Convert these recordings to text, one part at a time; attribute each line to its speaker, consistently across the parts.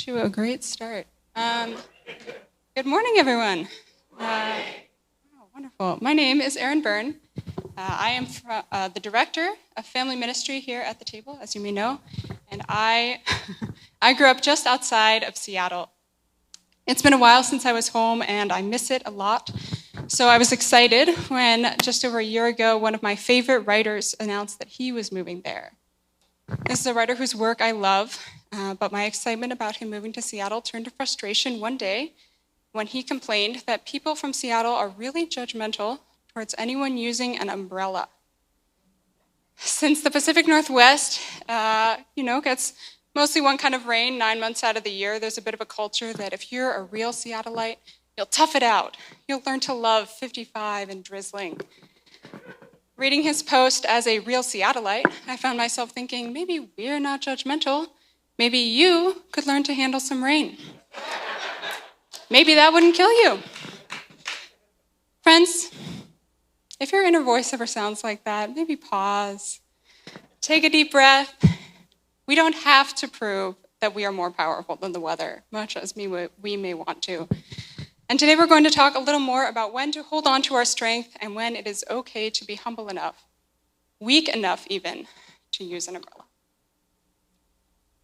Speaker 1: to a great start. Good morning, everyone. Wonderful. My name is Erin Byrne. I am the director of family ministry here at the table, as you may know, and I grew up just outside of Seattle. It's been a while since I was home, and I miss it a lot. So I was excited when, just over a year ago, one of my favorite writers announced that he was moving there. This is a writer whose work I love, but my excitement about him moving to Seattle turned to frustration one day when he complained that people from Seattle are really judgmental towards anyone using an umbrella. Since the Pacific Northwest, gets mostly one kind of rain 9 months out of the year, there's a bit of a culture that if you're a real Seattleite, you'll tough it out. You'll learn to love 55 and drizzling. Reading his post as a real Seattleite, I found myself thinking, maybe we're not judgmental. Maybe you could learn to handle some rain. Maybe that wouldn't kill you. Friends, if your inner voice ever sounds like that, maybe pause. Take a deep breath. We don't have to prove that we are more powerful than the weather, much as we may want to. And today we're going to talk a little more about when to hold on to our strength and when it is okay to be humble enough, weak enough even, to use an umbrella.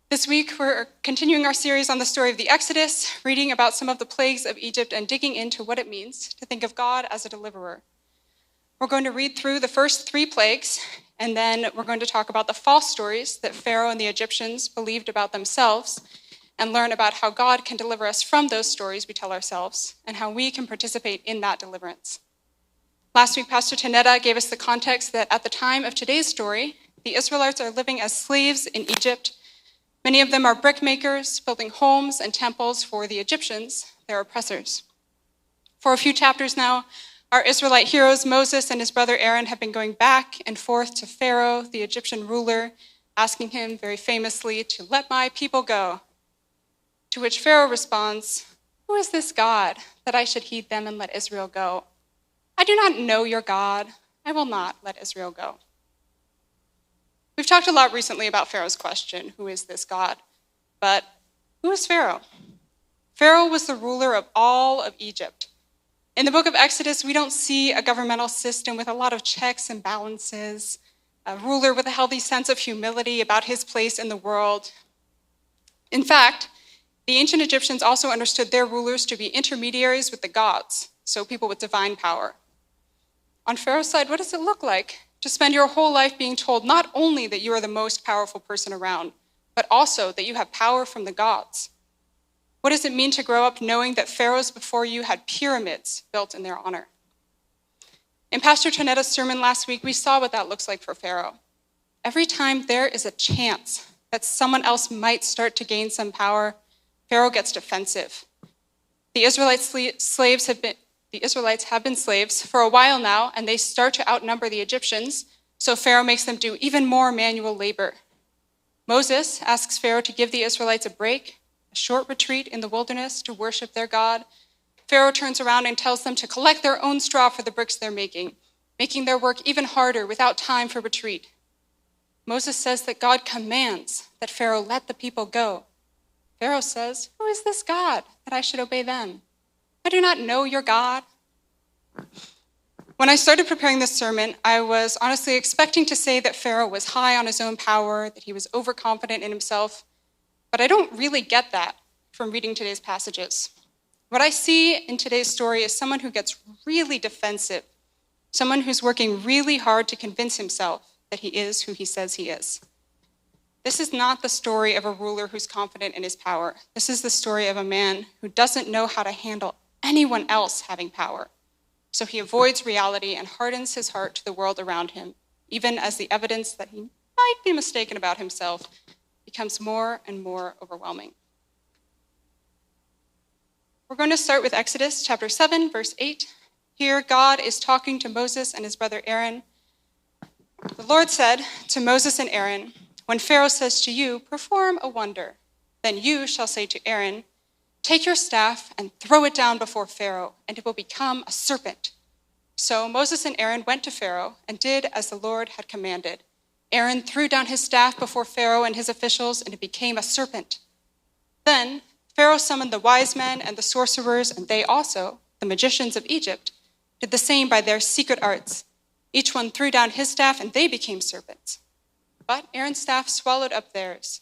Speaker 1: This week we're continuing our series on the story of the Exodus, reading about some of the plagues of Egypt and digging into what it means to think of God as a deliverer. We're going to read through the first 3 plagues, and then we're going to talk about the false stories that Pharaoh and the Egyptians believed about themselves, and learn about how God can deliver us from those stories we tell ourselves, and how we can participate in that deliverance. Last week, Pastor Tonetta gave us the context that at the time of today's story, the Israelites are living as slaves in Egypt. Many of them are brickmakers, building homes and temples for the Egyptians, their oppressors. For a few chapters now, our Israelite heroes, Moses and his brother Aaron, have been going back and forth to Pharaoh, the Egyptian ruler, asking him very famously to let my people go. To which Pharaoh responds, "Who is this God that I should heed them and let Israel go? I do not know your God. I will not let Israel go." We've talked a lot recently about Pharaoh's question, who is this God? But who is Pharaoh? Pharaoh was the ruler of all of Egypt. In the book of Exodus, we don't see a governmental system with a lot of checks and balances, a ruler with a healthy sense of humility about his place in the world. In fact, the ancient Egyptians also understood their rulers to be intermediaries with the gods, so people with divine power. On Pharaoh's side, what does it look like to spend your whole life being told not only that you are the most powerful person around, but also that you have power from the gods? What does it mean to grow up knowing that pharaohs before you had pyramids built in their honor? In Pastor Tonetta's sermon last week, we saw what that looks like for Pharaoh. Every time there is a chance that someone else might start to gain some power, Pharaoh gets defensive. The Israelites have been slaves for a while now, and they start to outnumber the Egyptians, so Pharaoh makes them do even more manual labor. Moses asks Pharaoh to give the Israelites a break, a short retreat in the wilderness to worship their God. Pharaoh turns around and tells them to collect their own straw for the bricks they're making their work even harder without time for retreat. Moses says that God commands that Pharaoh let the people go. Pharaoh says, "Who is this God that I should obey them? I do not know your God." When I started preparing this sermon, I was honestly expecting to say that Pharaoh was high on his own power, that he was overconfident in himself, but I don't really get that from reading today's passages. What I see in today's story is someone who gets really defensive, someone who's working really hard to convince himself that he is who he says he is. This is not the story of a ruler who's confident in his power. This is the story of a man who doesn't know how to handle anyone else having power. So he avoids reality and hardens his heart to the world around him, even as the evidence that he might be mistaken about himself becomes more and more overwhelming. We're going to start with Exodus chapter 7, verse 8. Here, God is talking to Moses and his brother Aaron. The Lord said to Moses and Aaron, "When Pharaoh says to you, 'Perform a wonder,' then you shall say to Aaron, 'Take your staff and throw it down before Pharaoh, and it will become a serpent.'" So Moses and Aaron went to Pharaoh and did as the Lord had commanded. Aaron threw down his staff before Pharaoh and his officials, and it became a serpent. Then Pharaoh summoned the wise men and the sorcerers, and they also, the magicians of Egypt, did the same by their secret arts. Each one threw down his staff, and they became serpents. But Aaron's staff swallowed up theirs.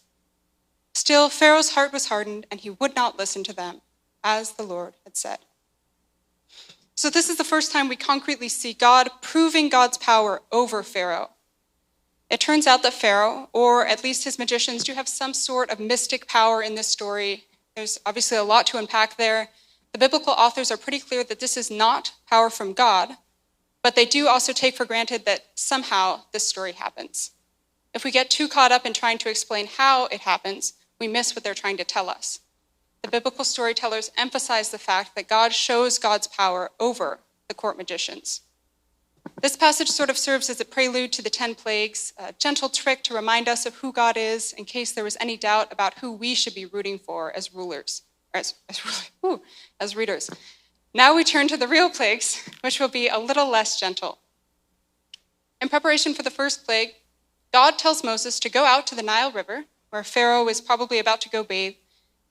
Speaker 1: Still, Pharaoh's heart was hardened, and he would not listen to them, as the Lord had said. So this is the first time we concretely see God proving God's power over Pharaoh. It turns out that Pharaoh, or at least his magicians, do have some sort of mystic power in this story. There's obviously a lot to unpack there. The biblical authors are pretty clear that this is not power from God, but they do also take for granted that somehow this story happens. If we get too caught up in trying to explain how it happens, we miss what they're trying to tell us. The biblical storytellers emphasize the fact that God shows God's power over the court magicians. This passage sort of serves as a prelude to the 10 plagues, a gentle trick to remind us of who God is in case there was any doubt about who we should be rooting for as rulers, or as readers. Now we turn to the real plagues, which will be a little less gentle. In preparation for the first plague, God tells Moses to go out to the Nile River, where Pharaoh is probably about to go bathe,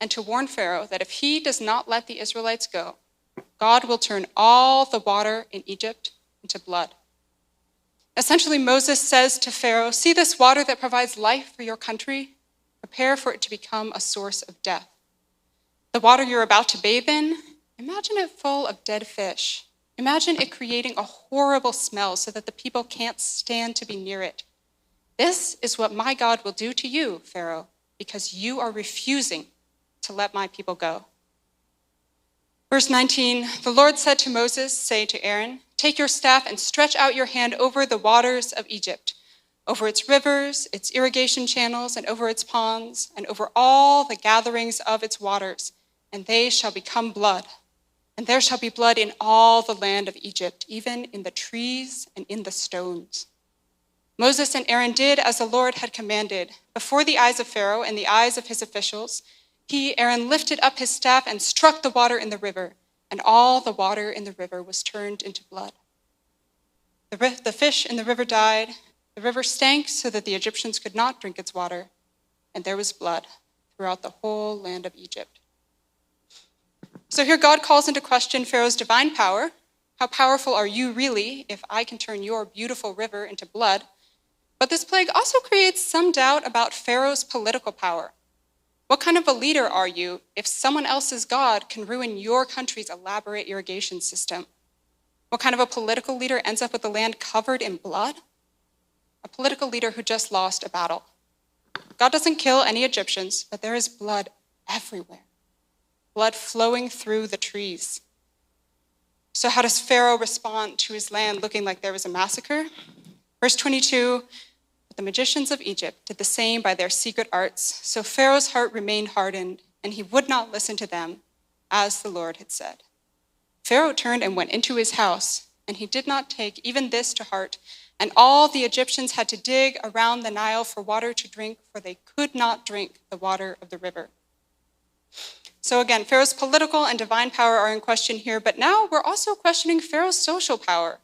Speaker 1: and to warn Pharaoh that if he does not let the Israelites go, God will turn all the water in Egypt into blood. Essentially, Moses says to Pharaoh, "See this water that provides life for your country? Prepare for it to become a source of death. The water you're about to bathe in, imagine it full of dead fish. Imagine it creating a horrible smell so that the people can't stand to be near it. This is what my God will do to you, Pharaoh, because you are refusing to let my people go." Verse 19, the Lord said to Moses, "Say to Aaron, take your staff and stretch out your hand over the waters of Egypt, over its rivers, its irrigation channels, and over its ponds, and over all the gatherings of its waters, and they shall become blood. And there shall be blood in all the land of Egypt, even in the trees and in the stones." Moses and Aaron did as the Lord had commanded. Before the eyes of Pharaoh and the eyes of his officials, Aaron, lifted up his staff and struck the water in the river, and all the water in the river was turned into blood. The fish in the river died, the river stank so that the Egyptians could not drink its water, and there was blood throughout the whole land of Egypt. So here God calls into question Pharaoh's divine power. How powerful are you really if I can turn your beautiful river into blood? But this plague also creates some doubt about Pharaoh's political power. What kind of a leader are you if someone else's God can ruin your country's elaborate irrigation system? What kind of a political leader ends up with the land covered in blood? A political leader who just lost a battle. God doesn't kill any Egyptians, but there is blood everywhere. Blood flowing through the trees. So how does Pharaoh respond to his land looking like there was a massacre? Verse 22, the magicians of Egypt did the same by their secret arts. So Pharaoh's heart remained hardened, and he would not listen to them, as the Lord had said. Pharaoh turned and went into his house, and he did not take even this to heart. And all the Egyptians had to dig around the Nile for water to drink, for they could not drink the water of the river. So again, Pharaoh's political and divine power are in question here, but now we're also questioning Pharaoh's social power.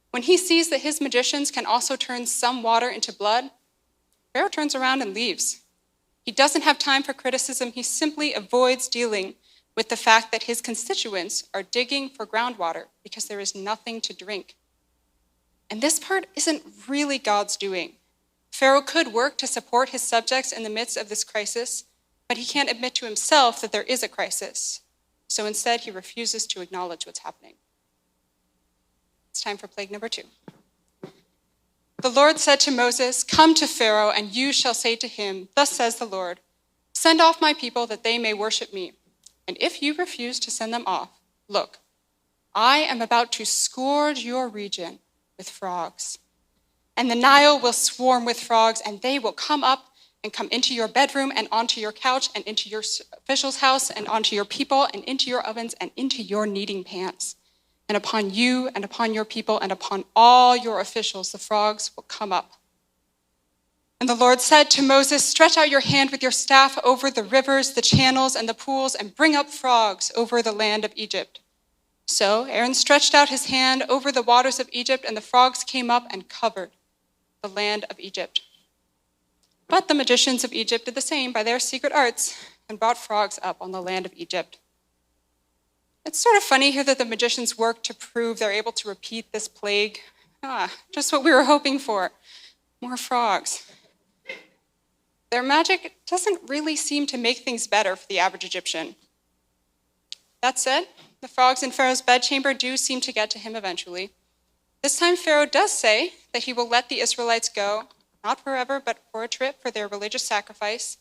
Speaker 1: When he sees that his magicians can also turn some water into blood, Pharaoh turns around and leaves. He doesn't have time for criticism. He simply avoids dealing with the fact that his constituents are digging for groundwater because there is nothing to drink. And this part isn't really God's doing. Pharaoh could work to support his subjects in the midst of this crisis, but he can't admit to himself that there is a crisis. So instead, he refuses to acknowledge what's happening. It's time for plague number 2. The Lord said to Moses, "Come to Pharaoh, and you shall say to him, 'Thus says the Lord, send off my people that they may worship me. And if you refuse to send them off, look, I am about to scourge your region with frogs. And the Nile will swarm with frogs, and they will come up and come into your bedroom and onto your couch and into your official's house and onto your people and into your ovens and into your kneading pans. And upon you and upon your people and upon all your officials, the frogs will come up.' And the Lord said to Moses, 'Stretch out your hand with your staff over the rivers, the channels, and the pools, and bring up frogs over the land of Egypt.' So Aaron stretched out his hand over the waters of Egypt, and the frogs came up and covered the land of Egypt. But the magicians of Egypt did the same by their secret arts. and brought frogs up on the land of Egypt. It's sort of funny here that the magicians work to prove they're able to repeat this plague. Just what we were hoping for. More frogs. Their magic doesn't really seem to make things better for the average Egyptian. That said, the frogs in Pharaoh's bedchamber do seem to get to him eventually. This time Pharaoh does say that he will let the Israelites go, not forever, but for a trip for their religious sacrifice,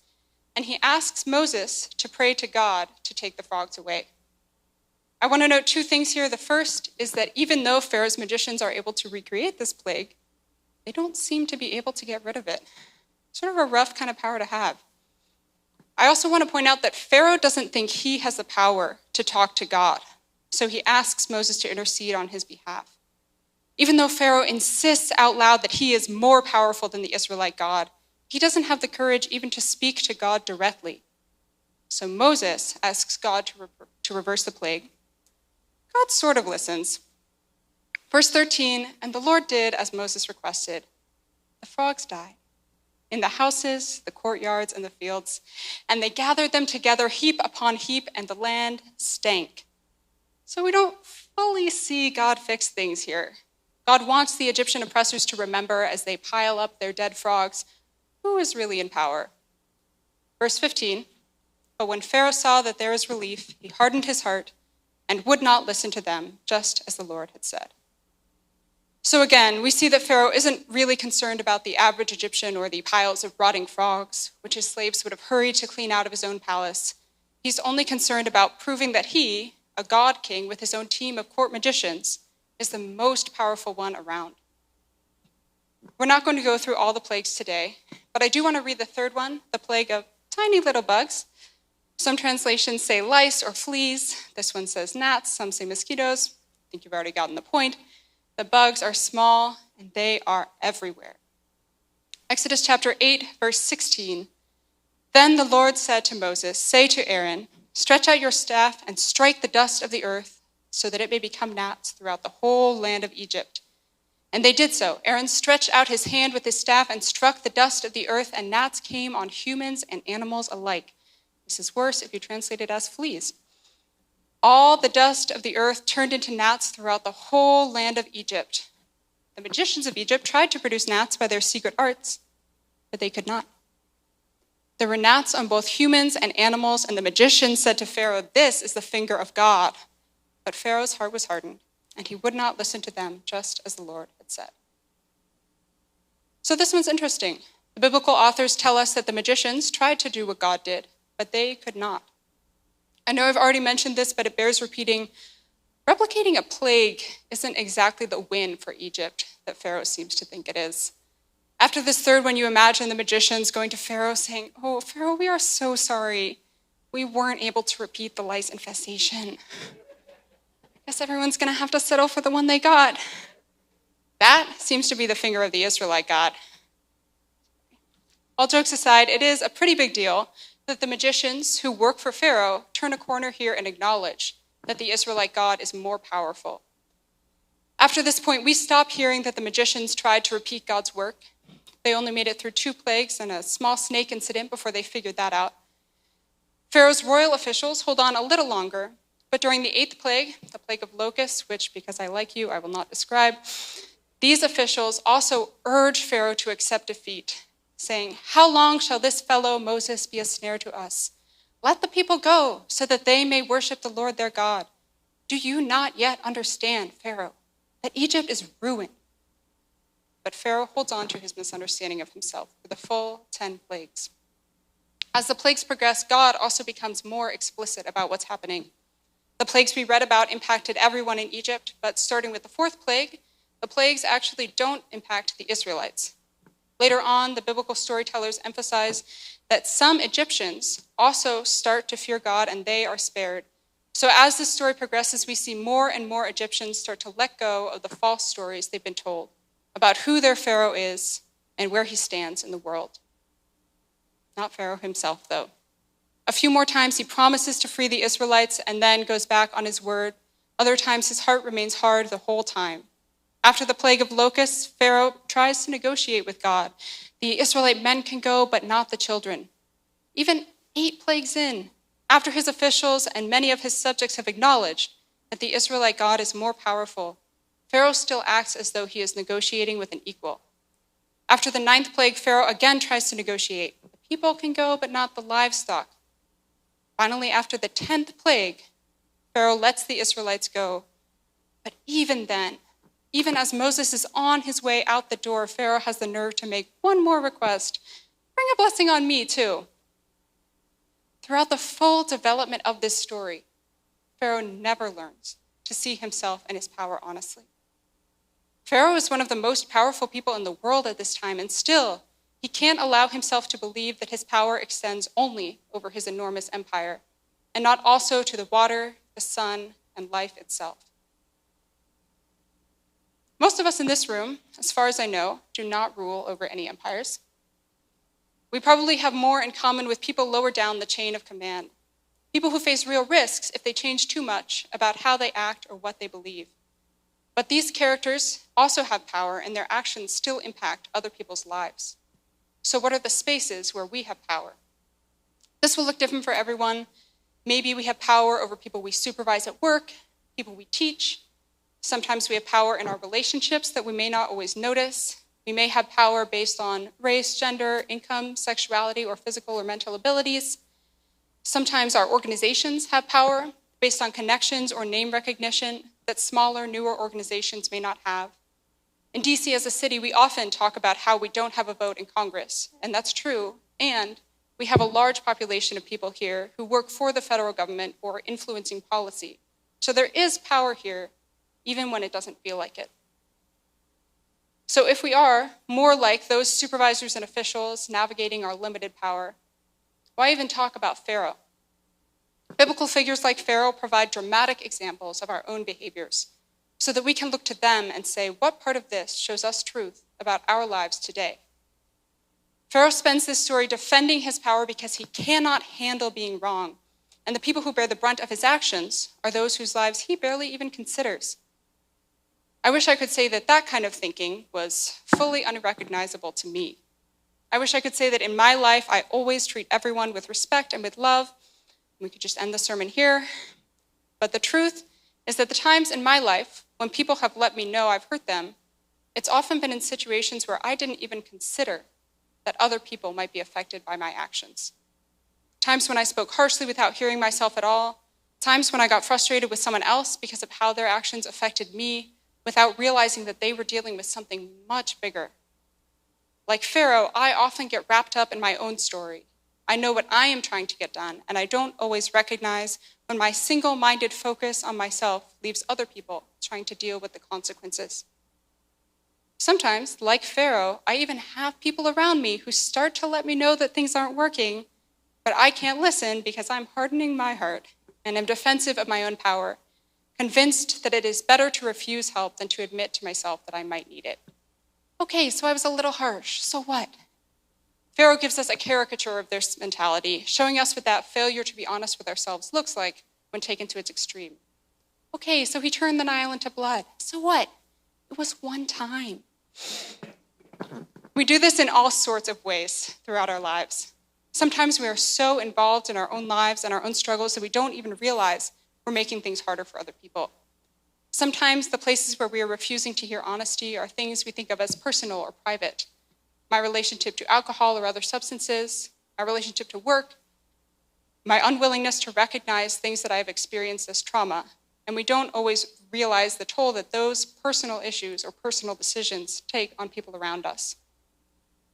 Speaker 1: and he asks Moses to pray to God to take the frogs away. I want to note two things here. The first is that even though Pharaoh's magicians are able to recreate this plague, they don't seem to be able to get rid of it. Sort of a rough kind of power to have. I also want to point out that Pharaoh doesn't think he has the power to talk to God, so he asks Moses to intercede on his behalf. Even though Pharaoh insists out loud that he is more powerful than the Israelite God, he doesn't have the courage even to speak to God directly. So Moses asks God to reverse the plague. God sort of listens. Verse 13, and the Lord did as Moses requested. The frogs died in the houses, the courtyards, and the fields, and they gathered them together heap upon heap, and the land stank. So we don't fully see God fix things here. God wants the Egyptian oppressors to remember as they pile up their dead frogs who is really in power. Verse 15, but when Pharaoh saw that there was relief, he hardened his heart and would not listen to them, just as the Lord had said. So again, we see that Pharaoh isn't really concerned about the average Egyptian or the piles of rotting frogs, which his slaves would have hurried to clean out of his own palace. He's only concerned about proving that he, a god king with his own team of court magicians, is the most powerful one around. We're not going to go through all the plagues today, but I do want to read the third one, the plague of tiny little bugs. Some translations say lice or fleas. This one says gnats. Some say mosquitoes. I think you've already gotten the point. The bugs are small, and they are everywhere. Exodus chapter 8, verse 16. Then the Lord said to Moses, say to Aaron, stretch out your staff and strike the dust of the earth so that it may become gnats throughout the whole land of Egypt. And they did so. Aaron stretched out his hand with his staff and struck the dust of the earth, and gnats came on humans and animals alike. This is worse if you translate it as fleas. All the dust of the earth turned into gnats throughout the whole land of Egypt. The magicians of Egypt tried to produce gnats by their secret arts, but they could not. There were gnats on both humans and animals, and the magicians said to Pharaoh, this is the finger of God. But Pharaoh's heart was hardened, and he would not listen to them, just as the Lord had said. So this one's interesting. The biblical authors tell us that the magicians tried to do what God did, but they could not. I know I've already mentioned this, but it bears repeating. Replicating a plague isn't exactly the win for Egypt that Pharaoh seems to think it is. After this third one, you imagine the magicians going to Pharaoh saying, oh, Pharaoh, we are so sorry. We weren't able to repeat the lice infestation. I guess everyone's going to have to settle for the one they got. That seems to be the finger of the Israelite God. All jokes aside, it is a pretty big deal that the magicians who work for Pharaoh turn a corner here and acknowledge that the Israelite God is more powerful. After this point, we stop hearing that the magicians tried to repeat God's work. They only made it through 2 plagues and a small snake incident before they figured that out. Pharaoh's royal officials hold on a little longer, but during the 8th plague, the plague of locusts, which, because I like you, I will not describe, these officials also urge Pharaoh to accept defeat, saying, how long shall this fellow Moses be a snare to us? Let the people go so that they may worship the Lord their God. Do you not yet understand, Pharaoh, that Egypt is ruined? But Pharaoh holds on to his misunderstanding of himself for the full 10 plagues. As the plagues progress, God also becomes more explicit about what's happening. The plagues we read about impacted everyone in Egypt, but starting with the 4th plague, the plagues actually don't impact the Israelites. Later on, the biblical storytellers emphasize that some Egyptians also start to fear God and they are spared. So as this story progresses, we see more and more Egyptians start to let go of the false stories they've been told about who their Pharaoh is and where he stands in the world. Not Pharaoh himself, though. A few more times he promises to free the Israelites and then goes back on his word. Other times his heart remains hard the whole time. After the plague of locusts, Pharaoh tries to negotiate with God. The Israelite men can go, but not the children. Even 8 plagues in, after his officials and many of his subjects have acknowledged that the Israelite God is more powerful, Pharaoh still acts as though he is negotiating with an equal. After the 9th plague, Pharaoh again tries to negotiate. The people can go, but not the livestock. Finally, after the 10th plague, Pharaoh lets the Israelites go. But even then, even as Moses is on his way out the door, Pharaoh has the nerve to make one more request. Bring a blessing on me, too. Throughout the full development of this story, Pharaoh never learns to see himself and his power honestly. Pharaoh is one of the most powerful people in the world at this time, and still, he can't allow himself to believe that his power extends only over his enormous empire, and not also to the water, the sun, and life itself. Most of us in this room, as far as I know, do not rule over any empires. We probably have more in common with people lower down the chain of command, people who face real risks if they change too much about how they act or what they believe. But these characters also have power, and their actions still impact other people's lives. So what are the spaces where we have power? This will look different for everyone. Maybe we have power over people we supervise at work, people we teach. Sometimes we have power in our relationships that we may not always notice. We may have power based on race, gender, income, sexuality, or physical or mental abilities. Sometimes our organizations have power based on connections or name recognition that smaller, newer organizations may not have. In DC as a city, we often talk about how we don't have a vote in Congress, and that's true. And we have a large population of people here who work for the federal government or influencing policy. So there is power here, even when it doesn't feel like it. So if we are more like those supervisors and officials navigating our limited power, why even talk about Pharaoh? Biblical figures like Pharaoh provide dramatic examples of our own behaviors so that we can look to them and say, what part of this shows us truth about our lives today? Pharaoh spends this story defending his power because he cannot handle being wrong, and the people who bear the brunt of his actions are those whose lives he barely even considers. I wish I could say that that kind of thinking was fully unrecognizable to me. I wish I could say that in my life, I always treat everyone with respect and with love. We could just end the sermon here. But the truth is that the times in my life when people have let me know I've hurt them, it's often been in situations where I didn't even consider that other people might be affected by my actions. Times when I spoke harshly without hearing myself at all. Times when I got frustrated with someone else because of how their actions affected me, without realizing that they were dealing with something much bigger. Like Pharaoh, I often get wrapped up in my own story. I know what I am trying to get done, and I don't always recognize when my single-minded focus on myself leaves other people trying to deal with the consequences. Sometimes, like Pharaoh, I even have people around me who start to let me know that things aren't working, but I can't listen because I'm hardening my heart and am defensive of my own power, convinced that it is better to refuse help than to admit to myself that I might need it. Okay, so I was a little harsh, so what? Pharaoh gives us a caricature of this mentality, showing us what that failure to be honest with ourselves looks like when taken to its extreme. Okay, so he turned the Nile into blood, so what? It was one time. We do this in all sorts of ways throughout our lives. Sometimes we are so involved in our own lives and our own struggles that we don't even realize we're making things harder for other people. Sometimes the places where we are refusing to hear honesty are things we think of as personal or private. My relationship to alcohol or other substances, my relationship to work, my unwillingness to recognize things that I have experienced as trauma. And we don't always realize the toll that those personal issues or personal decisions take on people around us.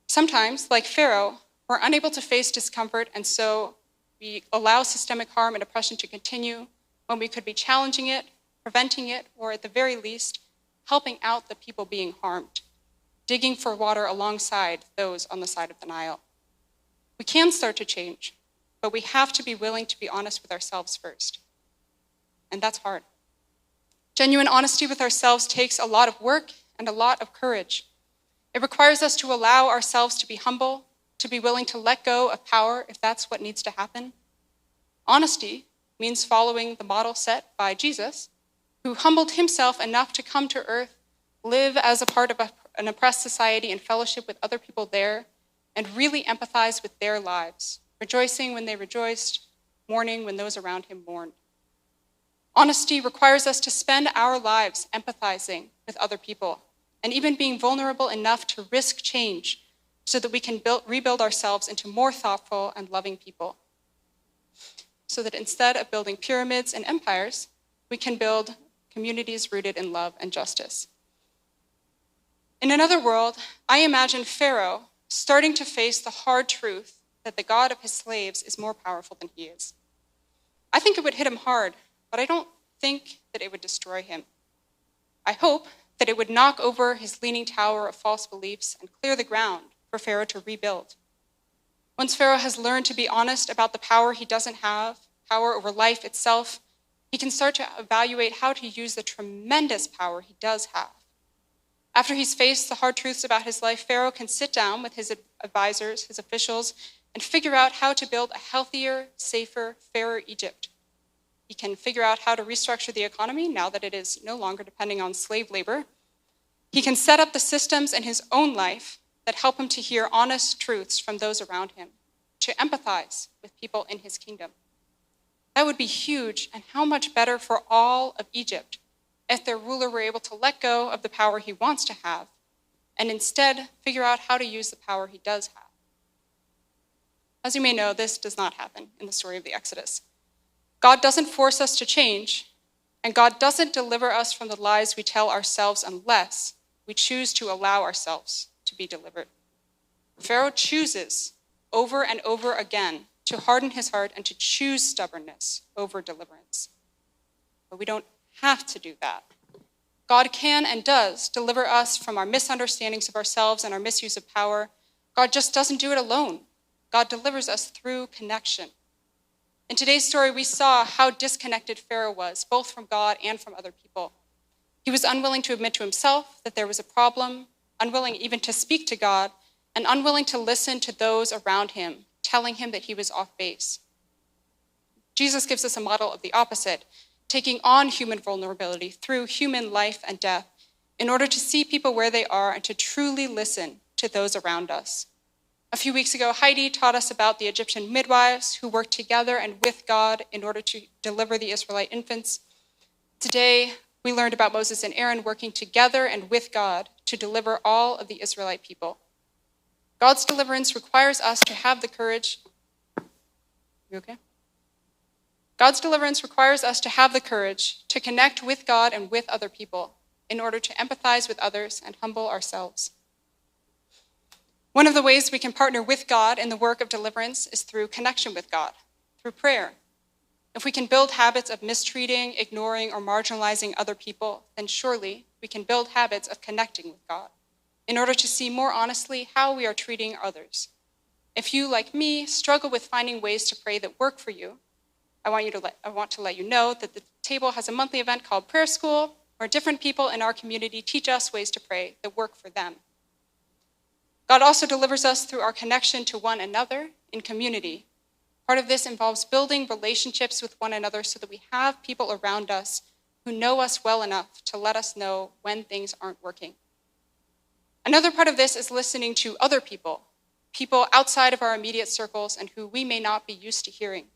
Speaker 1: Sometimes, like Pharaoh, we're unable to face discomfort, and so we allow systemic harm and oppression to continue when we could be challenging it, preventing it, or at the very least, helping out the people being harmed, digging for water alongside those on the side of the Nile. We can start to change, but we have to be willing to be honest with ourselves first. And that's hard. Genuine honesty with ourselves takes a lot of work and a lot of courage. It requires us to allow ourselves to be humble, to be willing to let go of power if that's what needs to happen. Honesty means following the model set by Jesus, who humbled himself enough to come to earth, live as a part of an oppressed society in fellowship with other people there, and really empathize with their lives, rejoicing when they rejoiced, mourning when those around him mourned. Honesty requires us to spend our lives empathizing with other people and even being vulnerable enough to risk change so that we can rebuild ourselves into more thoughtful and loving people. So that instead of building pyramids and empires, we can build communities rooted in love and justice. In another world, I imagine Pharaoh starting to face the hard truth that the God of his slaves is more powerful than he is. I think it would hit him hard, but I don't think that it would destroy him. I hope that it would knock over his leaning tower of false beliefs and clear the ground for Pharaoh to rebuild. Once Pharaoh has learned to be honest about the power he doesn't have, power over life itself, he can start to evaluate how to use the tremendous power he does have. After he's faced the hard truths about his life, Pharaoh can sit down with his advisors, his officials, and figure out how to build a healthier, safer, fairer Egypt. He can figure out how to restructure the economy now that it is no longer depending on slave labor. He can set up the systems in his own life that help him to hear honest truths from those around him, to empathize with people in his kingdom. That would be huge, and how much better for all of Egypt if their ruler were able to let go of the power he wants to have and instead figure out how to use the power he does have. As you may know, this does not happen in the story of the Exodus. God doesn't force us to change, and God doesn't deliver us from the lies we tell ourselves unless we choose to allow ourselves to be delivered. Pharaoh chooses over and over again to harden his heart and to choose stubbornness over deliverance. But we don't have to do that. God can and does deliver us from our misunderstandings of ourselves and our misuse of power. God just doesn't do it alone. God delivers us through connection. In today's story, we saw how disconnected Pharaoh was, both from God and from other people. He was unwilling to admit to himself that there was a problem, unwilling even to speak to God, and unwilling to listen to those around him, telling him that he was off base. Jesus gives us a model of the opposite, taking on human vulnerability through human life and death in order to see people where they are and to truly listen to those around us. A few weeks ago, Heidi taught us about the Egyptian midwives who worked together and with God in order to deliver the Israelite infants. Today, we learned about Moses and Erin working together and with God to deliver all of the Israelite people. God's deliverance requires us to have the courage. You okay? God's deliverance requires us to have the courage to connect with God and with other people in order to empathize with others and humble ourselves. One of the ways we can partner with God in the work of deliverance is through connection with God, through prayer. If we can build habits of mistreating, ignoring, or marginalizing other people, then surely we can build habits of connecting with God in order to see more honestly how we are treating others. If you, like me, struggle with finding ways to pray that work for you, I want to let you know that the table has a monthly event called Prayer School, where different people in our community teach us ways to pray that work for them. God also delivers us through our connection to one another in community. Part of this involves building relationships with one another so that we have people around us who know us well enough to let us know when things aren't working. Another part of this is listening to other people, people outside of our immediate circles and who we may not be used to hearing.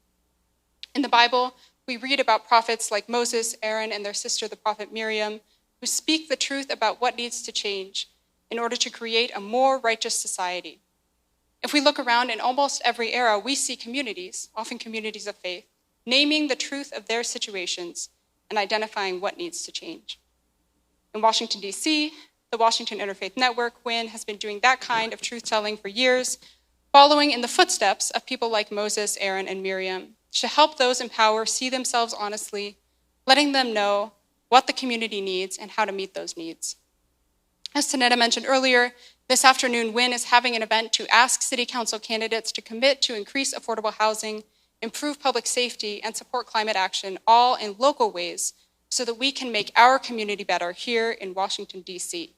Speaker 1: In the Bible, we read about prophets like Moses, Aaron, and their sister, the prophet Miriam, who speak the truth about what needs to change in order to create a more righteous society. If we look around in almost every era, we see communities, often communities of faith, naming the truth of their situations and identifying what needs to change. In Washington, D.C., the Washington Interfaith Network, WIN, has been doing that kind of truth-telling for years, following in the footsteps of people like Moses, Aaron, and Miriam, to help those in power see themselves honestly, letting them know what the community needs and how to meet those needs. As Tonetta mentioned earlier, this afternoon, WIN is having an event to ask city council candidates to commit to increase affordable housing, improve public safety, and support climate action, all in local ways, so that we can make our community better here in Washington, D.C.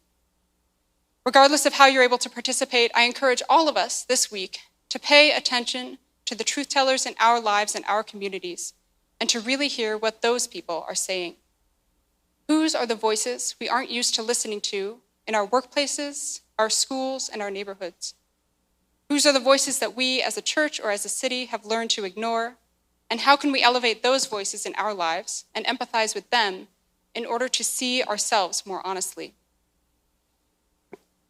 Speaker 1: Regardless of how you're able to participate, I encourage all of us this week to pay attention to the truth tellers in our lives and our communities, and to really hear what those people are saying. Whose are the voices we aren't used to listening to in our workplaces, our schools, and our neighborhoods? Whose are the voices that we as a church or as a city have learned to ignore? And how can we elevate those voices in our lives and empathize with them in order to see ourselves more honestly?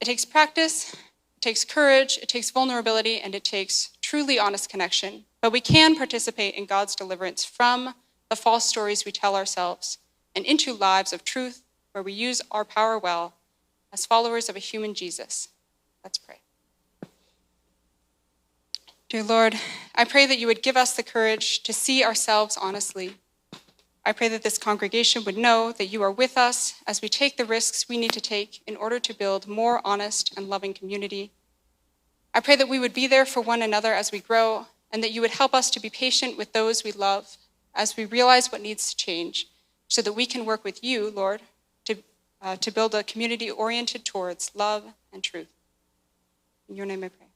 Speaker 1: It takes practice, it takes courage, it takes vulnerability, and it takes truly honest connection. But we can participate in God's deliverance from the false stories we tell ourselves and into lives of truth where we use our power well as followers of a human Jesus. Let's pray. Dear Lord, I pray that you would give us the courage to see ourselves honestly. I pray that this congregation would know that you are with us as we take the risks we need to take in order to build more honest and loving community. I pray that we would be there for one another as we grow, and that you would help us to be patient with those we love as we realize what needs to change, so that we can work with you, Lord, to build a community oriented towards love and truth. In your name I pray.